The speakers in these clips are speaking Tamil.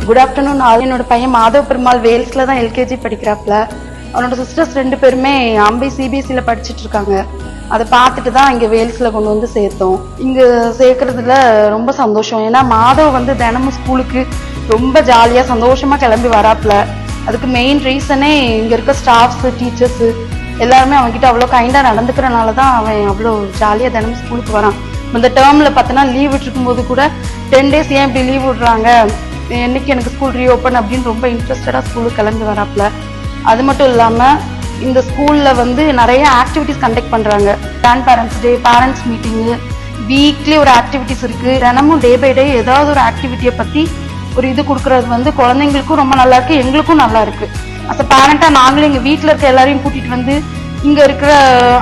Good afternoon. என்னோட பையன் மாதவ பெருமாள் வேல்ஸ்ல தான் எல்கேஜி படிக்கிறாப்ல. அவனோட சிஸ்டர்ஸ் 2 பேருமே அம்பை சிபிஎஸ்சில படிச்சுட்டு இருக்காங்க. அதை பார்த்துட்டு தான் இங்க வேல்ஸ்ல கொண்டு வந்து சேர்த்தோம். இங்க சேர்க்கறதுல ரொம்ப சந்தோஷம். ஏன்னா மாதவ் வந்து தினமும் ஸ்கூலுக்கு ரொம்ப ஜாலியா சந்தோஷமா கிளம்பி வராப்ல. அதுக்கு மெயின் ரீசனே இங்க இருக்க ஸ்டாஃப்ஸ், டீச்சர்ஸ் எல்லாருமே அவன்கிட்ட அவ்வளோ கைண்டா நடந்துக்கிறனாலதான் அவன் அவ்வளோ ஜாலியா தினமும் ஸ்கூலுக்கு வரான். இந்த டேர்ம்ல பார்த்தனா லீவ் விட்டுருக்கும் போது கூட 10 days ஏன் இப்படி லீவ் விடுறாங்க, என்னைக்கு எனக்கு ஸ்கூல் ரீஓப்பன் அப்படின்னு ரொம்ப இன்ட்ரெஸ்டடா ஸ்கூலுக்கு கிளம்பி வராப்ல. அது மட்டும் இல்லாம இந்த ஸ்கூல்ல வந்து நிறைய ஆக்டிவிட்டிஸ் கண்டக்ட் பண்றாங்க. கிராண்ட் பேரண்ட்ஸ் டே, பேரண்ட்ஸ் மீட்டிங், வீக்லி ஒரு ஆக்டிவிட்டிஸ் இருக்கு. தினமும் டே பை டே ஏதாவது ஒரு ஆக்டிவிட்டியை பத்தி ஒரு இது கொடுக்கறது வந்து குழந்தைங்களுக்கும் ரொம்ப நல்லா இருக்கு, எங்களுக்கும் நல்லா இருக்கு. அஸ் அ பேரண்டா நாங்களும் எங்க வீட்டுல இருக்க எல்லாரையும் கூட்டிட்டு வந்து இங்க இருக்கிற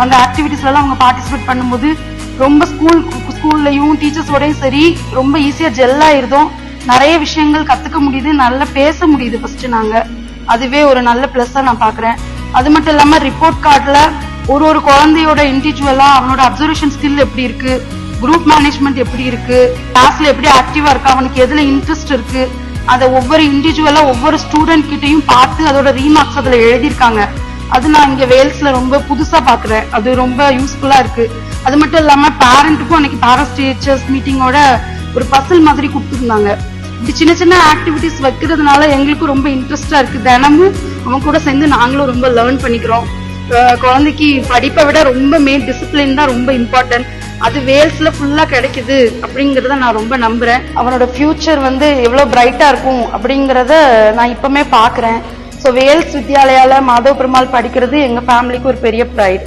அந்த ஆக்டிவிட்டிஸ்ல எல்லாம் அவங்க பார்ட்டிசிபேட் பண்ணும்போது ரொம்ப ஸ்கூல்லையும் டீச்சர்ஸோடையும் சரி ரொம்ப ஈஸியா ஜெல் ஆயிருந்தோம். நிறைய விஷயங்கள் கத்துக்க முடியுது, நல்லா பேச முடியுது ஃபர்ஸ்ட் நாங்க. அதுவே ஒரு நல்ல பிளஸ்ஸா நான் பாக்குறேன். அது மட்டும் இல்லாம ரிப்போர்ட் கார்டுல ஒரு குழந்தையோட இண்டிவிஜுவலா அவனோட அப்சர்வேஷன் ஸ்கில் எப்படி இருக்கு, குரூப் மேனேஜ்மெண்ட் எப்படி இருக்கு, கிளாஸ்ல எப்படி ஆக்டிவா இருக்கு, அவனுக்கு எதுல இன்ட்ரெஸ்ட் இருக்கு, அதை ஒவ்வொரு இண்டிவிஜுவலா ஒவ்வொரு ஸ்டூடெண்ட் கிட்டையும் பார்த்து அதோட ரீமார்க்ஸ் அதுல எழுதியிருக்காங்க. அது நான் இங்க வேல்ஸ்ல ரொம்ப புதுசா பாக்குறேன். அது ரொம்ப யூஸ்ஃபுல்லா இருக்கு. அது மட்டும் இல்லாம பேரண்ட்டுக்கும் அன்னைக்கு பேரண்ட்ஸ் டீச்சர்ஸ் மீட்டிங்கோட ஒரு பசில் மாதிரி கொடுத்துருந்தாங்க. இப்படி சின்ன சின்ன ஆக்டிவிட்டிஸ் வைக்கிறதுனால எங்களுக்கும் ரொம்ப இன்ட்ரெஸ்டா இருக்கு. தினமும் அவன் கூட சேர்ந்து நாங்களும் ரொம்ப லேர்ன் பண்ணிக்கிறோம். குழந்தைக்கு படிப்பை விட ரொம்ப மெயின் டிசிப்ளின் தான் ரொம்ப இம்பார்ட்டன்ட். அது வேல்ஸ்ல ஃபுல்லா கிடைக்குது அப்படிங்கறத நான் ரொம்ப நம்புறேன். அவனோட ஃபியூச்சர் வந்து எவ்வளவு பிரைட்டா இருக்கும் அப்படிங்கறத நான் இப்பவுமே பாக்குறேன். ஸோ வேல்ஸ் வித்யாலயால மாதவ பெருமாள் படிக்கிறது எங்க ஃபேமிலிக்கு ஒரு பெரிய ப்ரைட்.